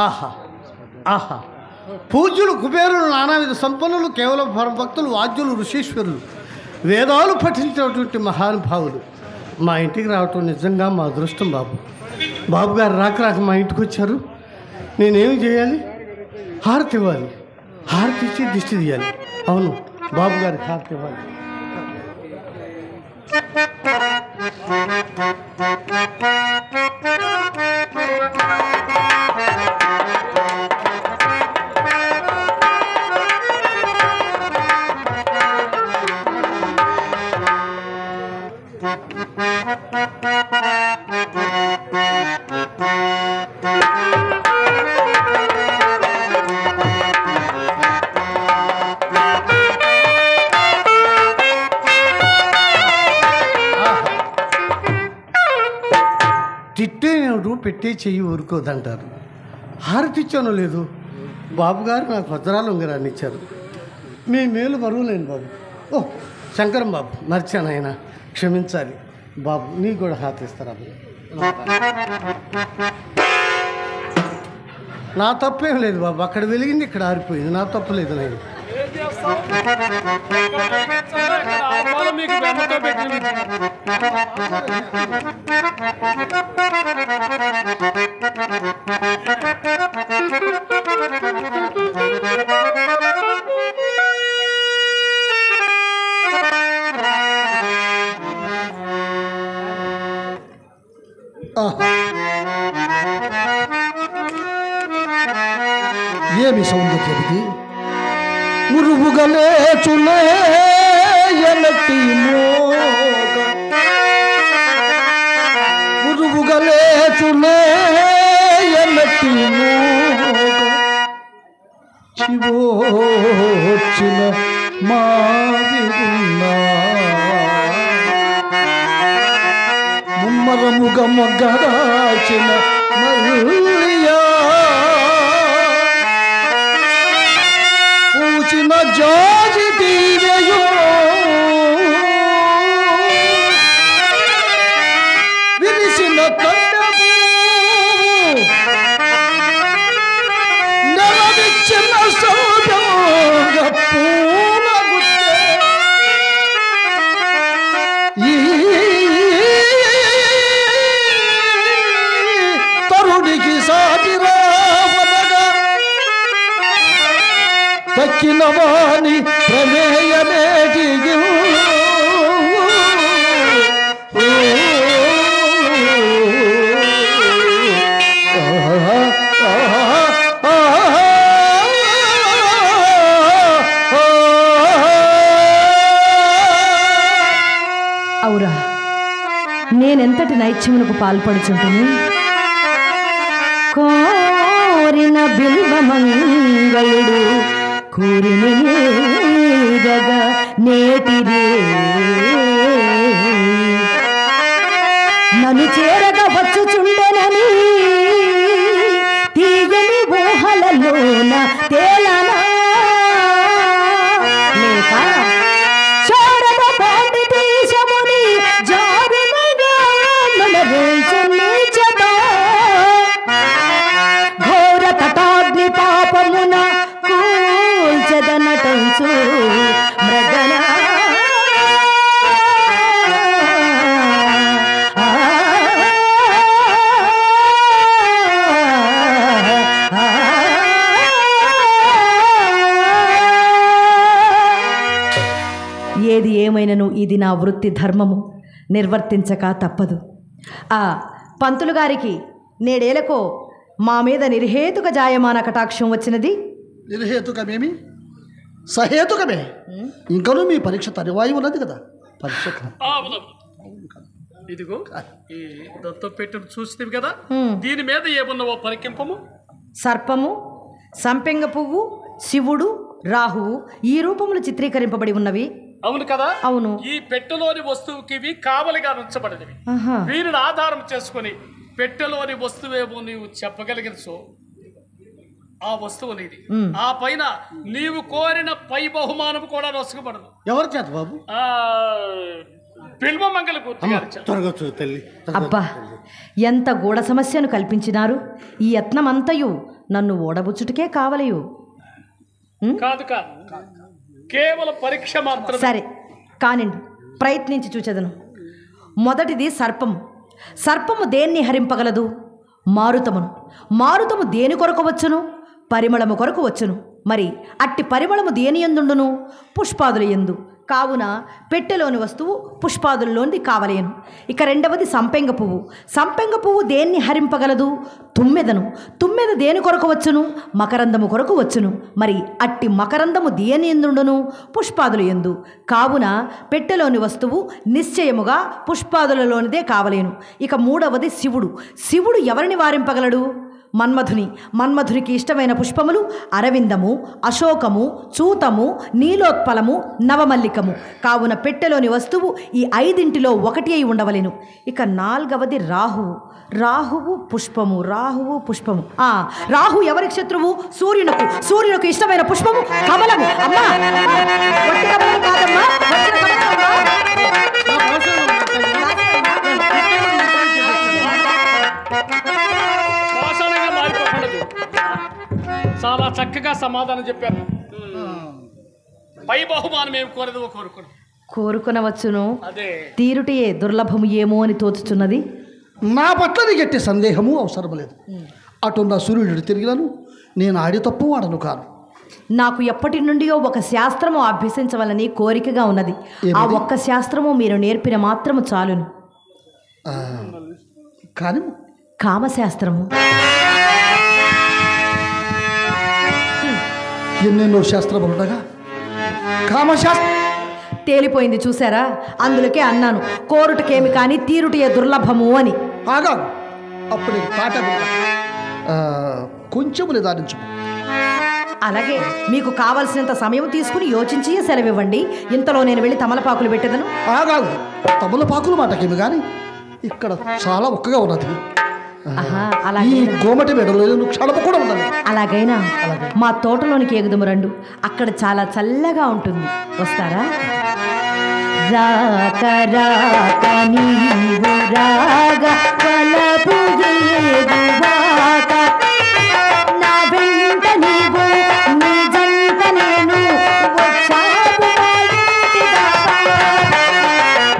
ఆహా ఆహా పూజ్యులు కుబేరులు నానావిధ సంపన్నులు కేవలం పరమభక్తులు వాద్యులు ఋషీశ్వరులు వేదాలు పఠించినటువంటి మహానుభావులు మా ఇంటికి రావటం నిజంగా మా అదృష్టం బాబు. బాబు గారు రాక మా ఇంటికి వచ్చారు. నేనేమి చేయాలి? హారతి ఇవ్వాలి. హారతి ఇచ్చి దిష్టి తీయాలి. అవును, బాబు గారికి హారతి ఇవ్వాలి. తిట్టేవాడు పెట్టే చెయ్యి ఊరుకోదంటారు. హారతి ఇచ్చానో లేదు, బాబుగారు నాకు వజ్రాలు ఉంగరాన్ని ఇచ్చారు. మీ మేలు మరువలేను బాబు. ఓ శంకరం బాబు, మర్చాను ఆయన, క్షమించాలి బాబు. నీకు కూడా హారతి ఇస్తారా? నా తప్పేం లేదు బాబు, అక్కడ వెలిగింది ఇక్కడ ఆరిపోయింది, నా తప్పు లేదు. నేను ఏమి సౌందర్యమిది? మురుగుగలేచులే ఎనటి మోగ, మురుగుగలేచులే ఎనటి మోగ, చివోచిన మావిగున్నా ముమ్మరముగ మొగ్గరాచిన మల్లియా పూచిన జాజి దీవెయో విరిసిన కట్టెపు నెలవిచ్చిన సౌభోగ పూల గుట్టె ఈ తరుడికి సాటిరావనగా తక్కిన వాణి ప్రమేయమేటిగి అవురా, నేనెంతటి నైత్యమునకు పాల్పడుచుంటుని కోరిన బిల్వమంగళుడు కూరినిగా నేటిదే నన్ను చేరగా వచ్చుచుండెనని తీయని ఊహలలోన తేలనా లేక శారద పాండితీశముని జారునగా మనవేసు నీచదా ఘోర తటాగ్ని పాపమున కూల్చదనటంచు మృగన ఏది ఏమైనను ఇది నా వృత్తి ధర్మము, నిర్వర్తించక తప్పదు. ఆ పంతులు గారికి నేడేలకో మా మీద నిర్హేతుక జాయమాన కటాక్షం వచ్చినది. నిర్హేతుకమేమి, సహేతుకమే. ఇంకనూ మీ పరీక్ష తరువాయి ఉన్నది కదా. పరీక్ష ఇదిగో ఈ దత్తం పెట్టిన చూస్తే కదా, దీని మీద ఏమున్నావో పరికింపము. సర్పము, సంపెంగ పువ్వు, శివుడు, రాహువు ఈ రూపములు చిత్రీకరింపబడి ఉన్నవి. అవును కదా. అవును. ఈ పెట్టెలోని వస్తువుకి ఇవి కావలిగా ఉంచబడినవి. వీరిని ఆధారం చేసుకుని పెట్టెలోని వస్తువేమో నీవు చెప్పగలిగిన సో ఆ వస్తువు నీది. ఆ పైన నీవు కోరిన పై బహుమానం కూడా నొసగబడదు. ఎవరి చేత బాబు? బిల్వమంగళ పూర్తి త్వరగా చూ తల్లి. అబ్బా, ఎంత గూఢ సమస్యను కల్పించినారు. ఈ యత్నమంతయు నన్ను ఓడబుచ్చుటకే కావలయు. కాదు కాదు, కేవలం పరీక్ష మాత్రం. సరే కానిండి, ప్రయత్నించి చూచెదను. మొదటిది సర్పము. సర్పము దేన్ని హరింపగలదు? మారుతమును. మారుతము దేని కొరకు వచ్చును? పరిమళము కొరకు వచ్చును. మరి అట్టి పరిమళము దేని ఎందుండును? పుష్పాదుల ఎందు. కావున పెట్టెలోని వస్తువు పుష్పాదుల్లోనిది కావలేను. ఇక రెండవది సంపెంగ పువ్వు. సంపెంగ పువ్వు దేన్ని హరింపగలదు? తుమ్మెదను. తుమ్మెద దేని కొరకు వచ్చును? మకరందము కొరకు వచ్చును. మరి అట్టి మకరందము దేని ఎందుండును? పుష్పాదుల ఎందు. కావున పెట్టెలోని వస్తువు నిశ్చయముగా పుష్పాదులలోనిదే కావలేను. ఇక మూడవది శివుడు. శివుడు ఎవరిని వారింపగలడు? మన్మధుని. మన్మధునికి ఇష్టమైన పుష్పములు అరవిందము, అశోకము, చూతము, నీలోత్పలము, నవమల్లికము. కావున పెట్టెలోని వస్తువు ఈ ఐదింటిలో ఒకటి అయి ఉండవలెను. ఇక నాల్గవది రాహువు. రాహువు పుష్పము. రాహువు పుష్పము. రాహు ఎవరికి శత్రువు? సూర్యునకు. సూర్యునకు ఇష్టమైన పుష్పము కమలము. అమ్మా, వట్టి కమలం కాదమ్మా, వచ్చిన కమలం అమ్మా. చాలా చక్కగా సమాధానం చెప్పారు. పై బహుమానం ఏం కోరదు కోరుకొనవచ్చును. అదే తీరుటియే దుర్లభము ఏమో అని తోచుచున్నది. నా పట్ల నీకెట్టి సందేహము అవసరం లేదు. అటున్న సూర్యుడు తిరిగినను నేను ఆడి తప్పు వాడను కాను. నాకు ఎప్పటి నుండియో ఒక శాస్త్రము అభ్యసించవలని కోరికగా ఉన్నది. ఆ ఒక్క శాస్త్రము మీరు నేర్పిన మాత్రము చాలును. కానీ కామశాస్త్రము. ఎన్నెన్నో శాస్త్రములుండగా కామశాస్త్రం తేలిపోయింది చూసారా? అందులకే అన్నాను కోరుటకేమి కానీ తీరుటయే దుర్లభము అని. ఆగా అప్పుడు తాట కొంచెము నిదానించు. అలాగే మీకు కావలసినంత సమయం తీసుకుని యోచించి సెలవివ్వండి. ఇంతలో నేను వెళ్ళి తమలపాకులు పెట్టేదను. ఆగాగు, తమలపాకులు మాటకేమి కానీ ఇక్కడ చాలా ఒక్కగా ఉన్నది. ఈ గోమటి మెడలో క్షణము కూడా ఉన్నది. అలాగైనా మా తోటలోనికి ఎగుదుము రండు. అక్కడ చాలా చల్లగా ఉంటుంది. వస్తారా? రాక రాక నీవు రాగా కలపు ఏగువాక నా వెంట నీవు నీ జంట నేను వచ్చావు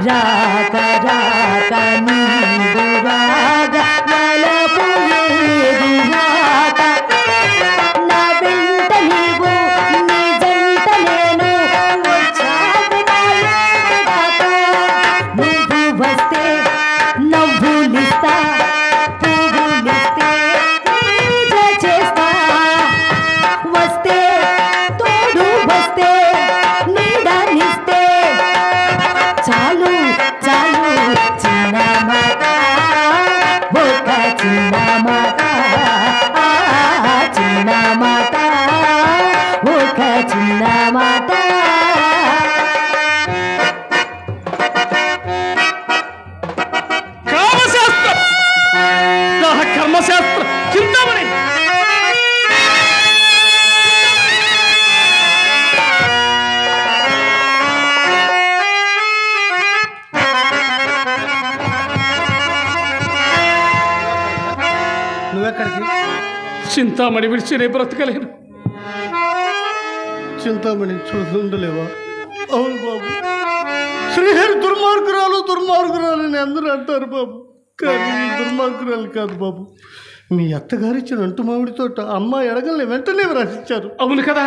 రాక రాక నీవు రాగా కలపు ఏగువాక నా వెంట నీవు నీ జంట నేను వచ్చావు నువ్వు వస్తే నవ్వులిస్తా, పువ్వులిస్తే పూజ చేస్తా. వస్తే తోడు వస్తే నీడనిస్తే చాలు చాలు. చిన్న మాట, ఒక చిన్న మాట, చిన్న మాట, ఒక చిన్న మాట. కర్మశాస్త్రం చింతామణి. నువ్వెక్కడికి? చింతామణి విడిచి రేపు బ్రతకలేను. చింతామణి చూస్తుండలేవా? అవును బాబు, శ్రీహరి దుర్మార్గురాలు దుర్మార్గురాలు అని అందరూ అంటారు బాబు. కానీ ఈ దుర్మార్గురాలు కాదు బాబు. మీ అత్తగారు ఇచ్చిన అంటు మామిడి తోట అమ్మ ఎడగల్ని వెంటనే వ్రాసిచ్చారు. అవును కదా?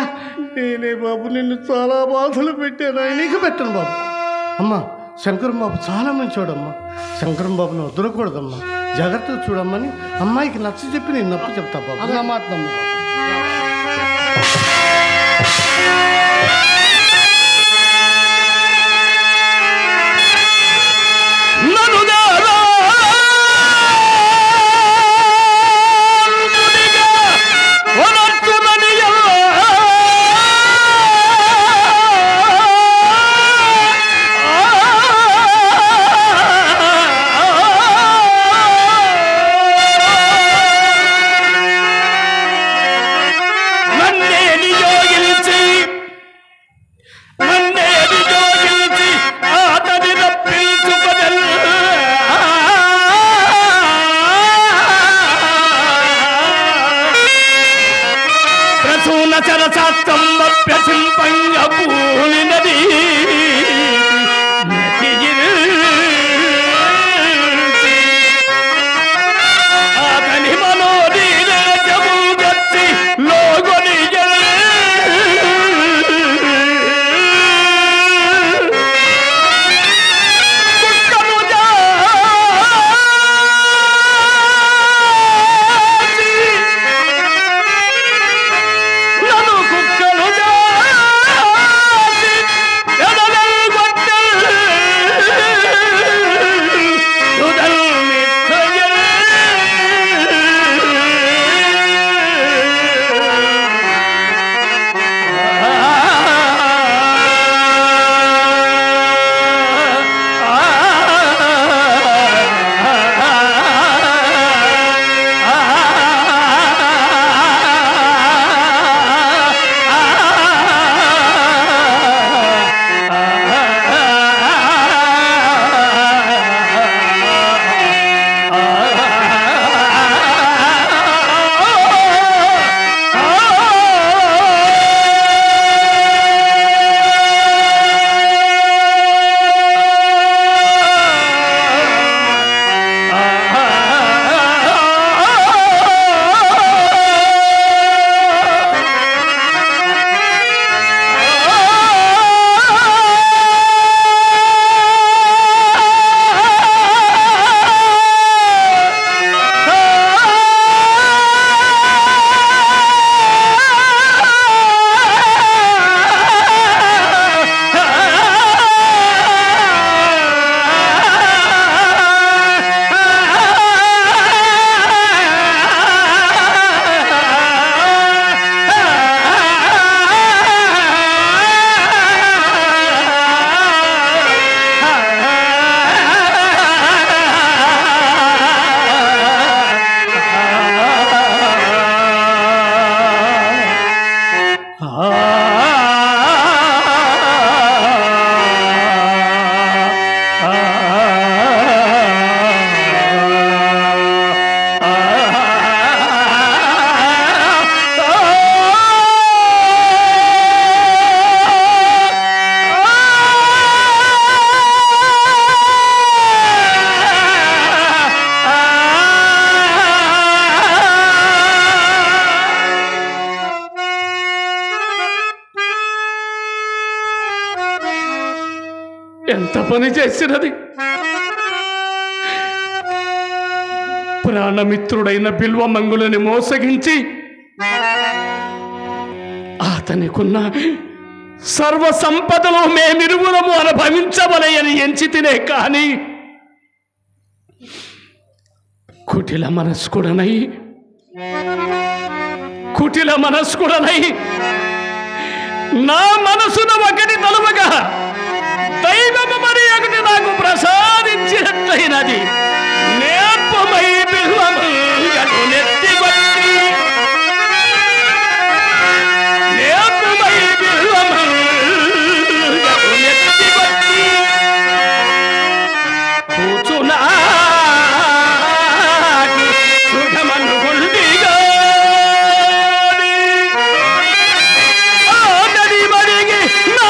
నేనే బాబు నిన్ను చాలా బాధలు పెట్టాను. నీకు పెట్టను బాబు. అమ్మ, శంకరం బాబు చాలా మంచివాడమ్మా. శంకరం బాబును వదలకూడదమ్మా. జాగ్రత్తగా చూడమ్మని అమ్మాయికి నచ్చ చెప్పి నేను నప్పు చెప్తా బాబు. అన్న మాట నమ్మ. అనుచర శాస్త్రంప్యసింపంగ పూనినది అతని మనోదీరజము గచ్చి లోగొని ఎంత పని చేసినది. ప్రాణమిత్రుడైన బిల్వమంగులని మోసగించి అతనికున్న సర్వ సంపదలు మేమిరువురము అనుభవించవలయని ఎంచితినే కాని కుటిల మనస్కుడనై నా మనసును ఒకటి తలువగా దైవము మరి ఒకటి నాకు ప్రసాదించినట్లయినది. నేర్పమై బిల్వమంగళు నెత్తిగొట్టి కూచునా సుఖమను గుండిగా మడిగి నా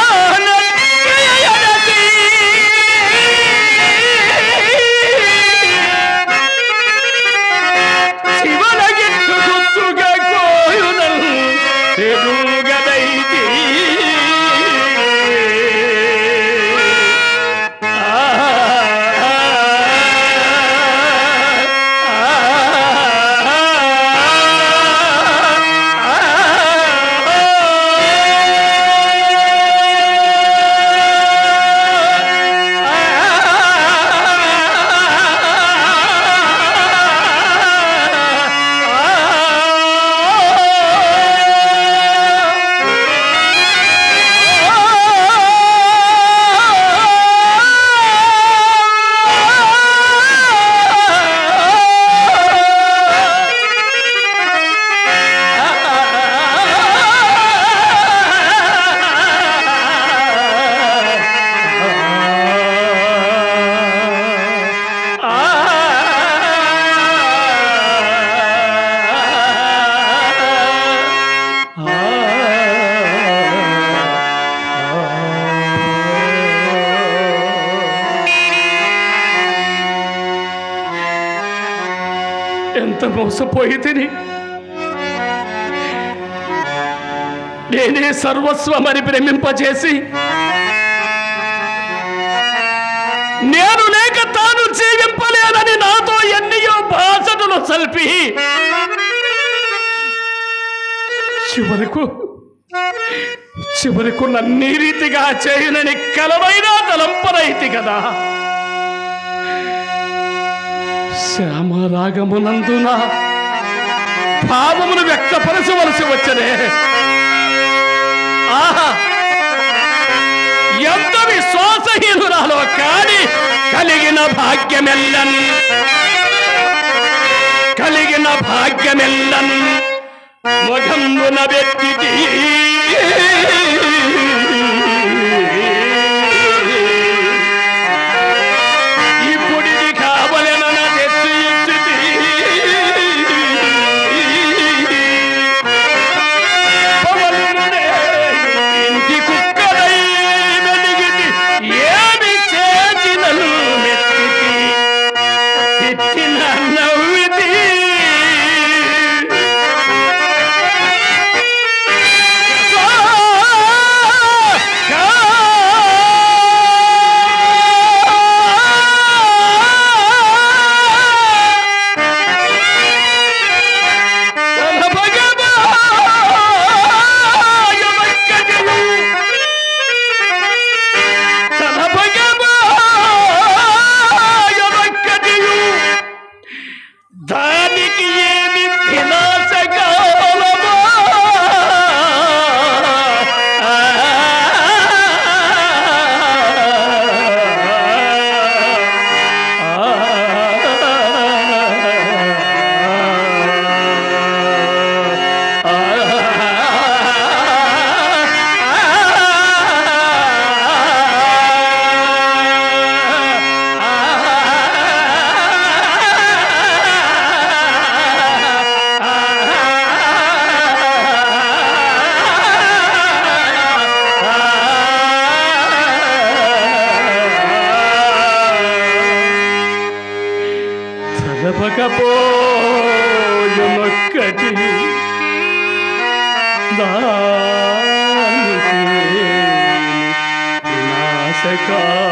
మోసపోయి తిని నేనే సర్వస్వమని ప్రేమింపచేసి నేను లేక తాను జీవింపలేనని నాతో ఎన్నయో భాషలు సల్పి చివరకు నన్నీ రీతిగా చేయనని కలవైనా తలంపరైతి కదా. శ్యామరాగమునందున భావమును వ్యక్తపరచవలసి వచ్చనే. ఆహా, ఎంత విశ్వాసహీనురాలో కాని కలిగిన భాగ్యమెల్లన్ ముఖంబున వ్యక్తి ఇప్పుడిది కావలెనన తెచ్చి ఇంటి కుక్కలై వెలిగితి ఏమి చేసినను మెచ్చితి తెచ్చిన నవ్వితి దానికి ఏమి వినాశకాలమా తలపకపోయునొక్కటి దానికి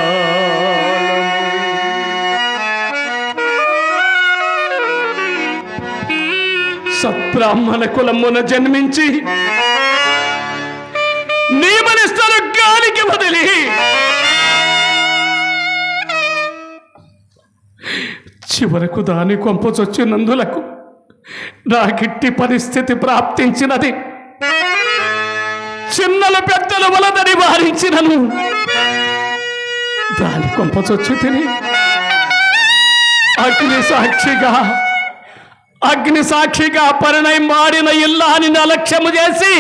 వినాశకాలము. సత్బ్రాహ్మణ కులమున జన్మించి నియమనిష్టలు గాలికి వదిలి చివరకు దాని కొంపచొచ్చినందులకు నాకిట్టి పరిస్థితి ప్రాప్తించినది. చిన్నల పెద్దల వలదని వారించినను దాని కొంపచొచ్చి తిని అగ్ని సాక్షిగా పరిణయం మాడిన ఇల్లాని అలక్ష్యము చేసి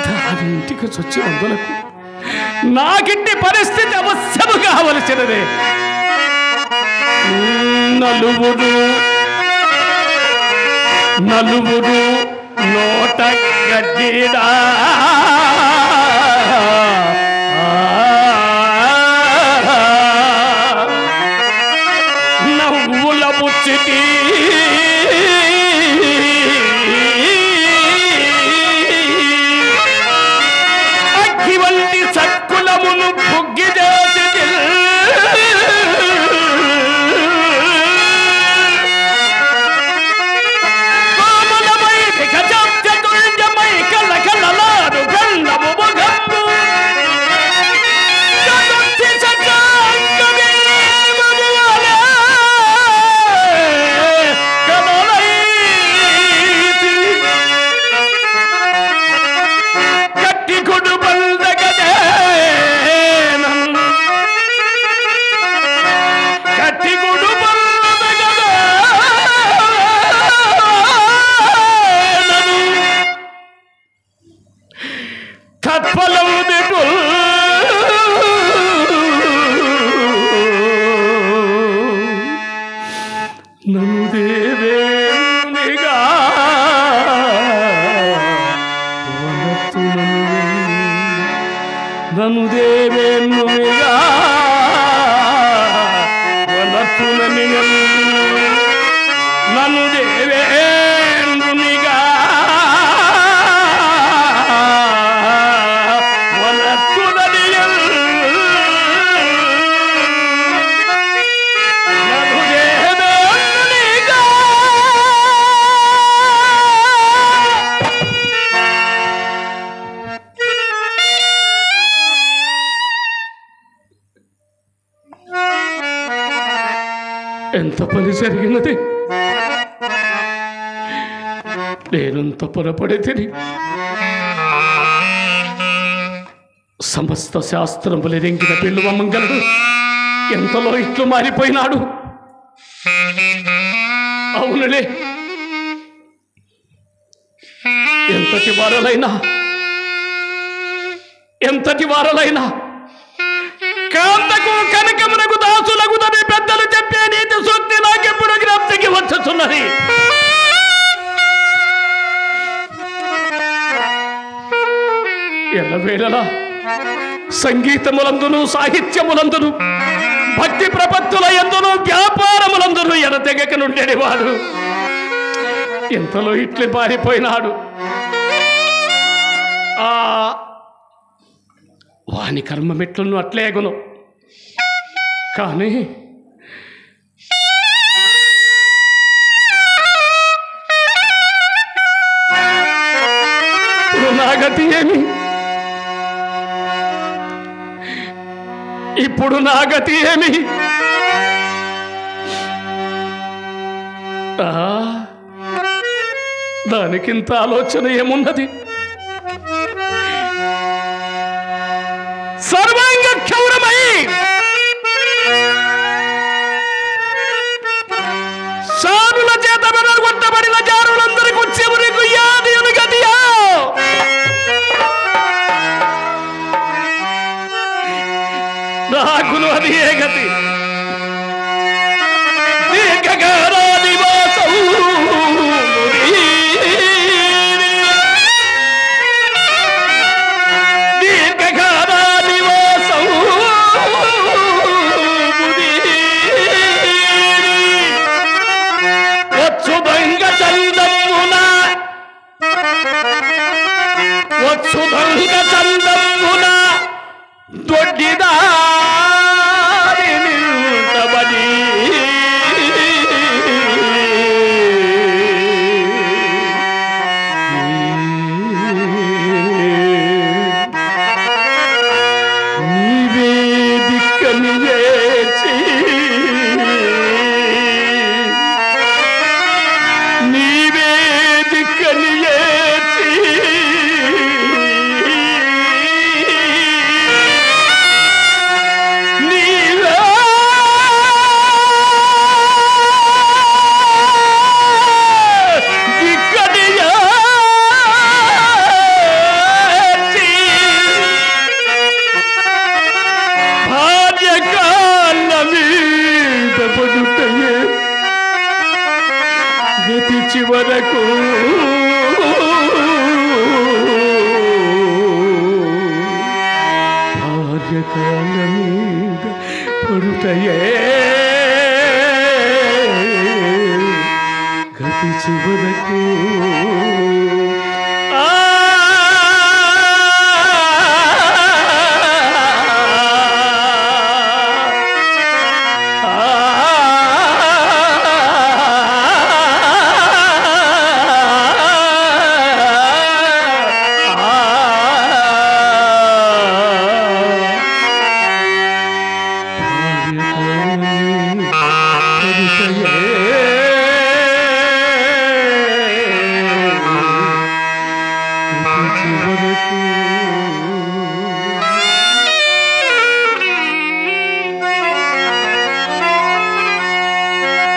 దాని ఇంటికి చొచ్చినందులకు నాకిట్టి పరిస్థితి అవశ్యము కావలసినదే. నలుగురు నోట గడ్డిడా నవ్వుల ముచ్చిటి అగ్గి వంటి చక్కులమును బుగ్గి నన్ను దేవేనిగా నన్ను దేవేనుగా వనతునని ఎంత పని జరిగినది. నేనంత పొరపడి తిని సమస్త శాస్త్రములు రెంగిన పెళ్ళువ మంగళుడు ఎంతలో ఇట్లు మారిపోయినాడు. అవునులే, ఎంతటి వారలైనా కాంతకు కనకమునకు దాసులగుదని పెద్దలు చెప్పే నీతి సూక్తి నాకెప్పుడు జ్ఞప్తికి వచ్చుతున్నది. ఎల్లవేళలా సంగీతములందును సాహిత్యములందును భక్తి ప్రపత్తుల యందును వ్యాపారములందును ఎడతెగక నుండేవాడు ఎంతలో ఇట్లే పారిపోయినాడు. వాని కర్మమెట్లను అట్లేగును. కానీ నా గతి ఏమి? ఇప్పుడు నా గతి ఏమి? దానికింత ఆలోచన ఏమున్నది? సర్వాంగ క్షౌరమై సారుల చేత కొట్టబడిన జారులందరికీ చివరికి యాదియుని గతియా? నాకును అది ఏ గతి? చివరకు భార్యకాల మీద పడుటయే గతి చివరకు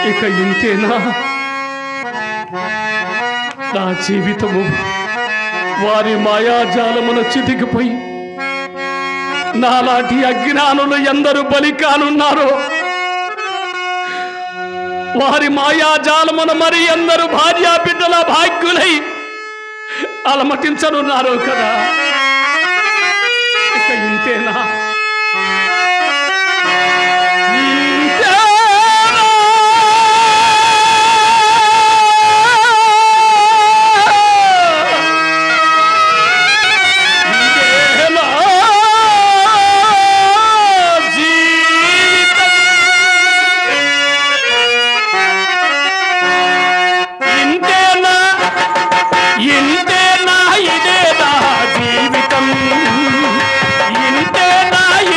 ఇక ఇంతేనా నా జీవితము? వారి మాయాజాలమున చితికిపోయి నాలాంటి అజ్ఞానులు ఎందరు బలి కానున్నారో, వారి మాయాజాలమున మరి ఎందరు భార్యా బిడ్డల భాగ్యులై అలమటించనున్నారు కదా. ఇక ఇంతేనా?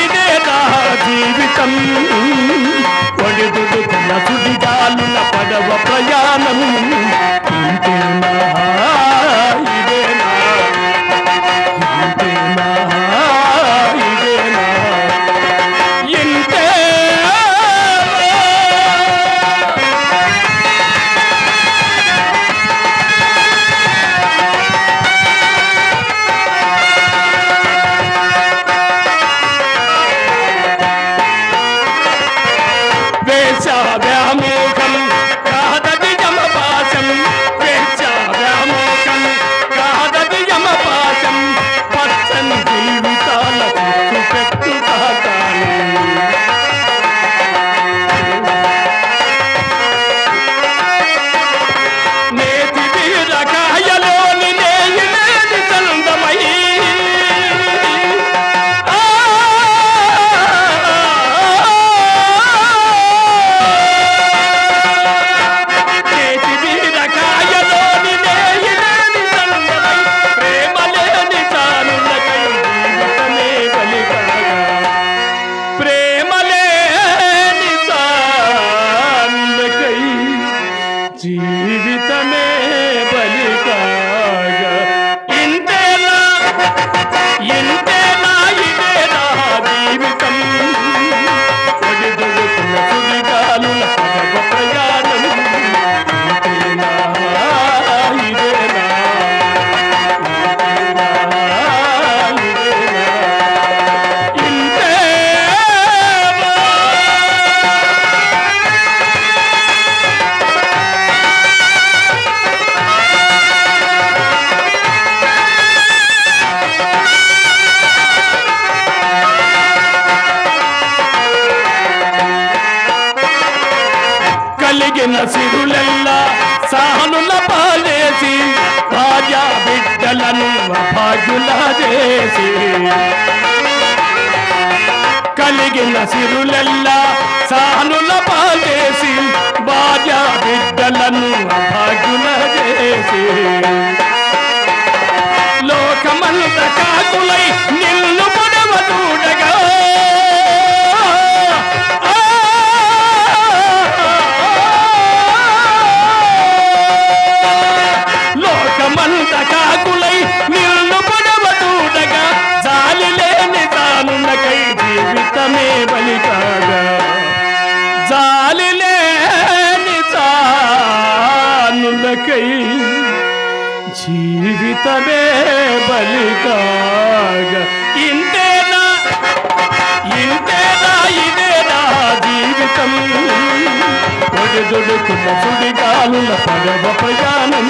ఇదేనా బిడ్డలను అభాగ్యుల చేసి కలిగిన సిరులెల్లా సానుల పాలేసి భార్య బిడ్డలను అభాగ్యుల చేసి లోకమంత కాకులై నిన్ను పొడవ చూడగా లోకమంత కాకులై నిన్ను పొడవ చూడగా జాలి లేని తానున్నకై జీవితమే బలి కాగా జాలి లేని తానులకై జీవితమే బలి కాగా ఇంతేనా ఇంతేనా ఇదేనా జీవితం ఒడిదుడుకున్న సుడిగాలుల పడవ ప్రయాణం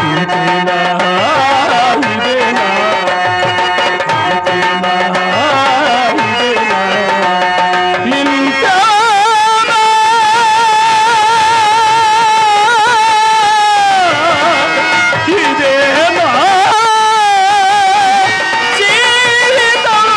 ఇంతేనా ఇదేనా ఇంతేనా ఇదేనా ఇంతేనా ఇదేనా జీవితం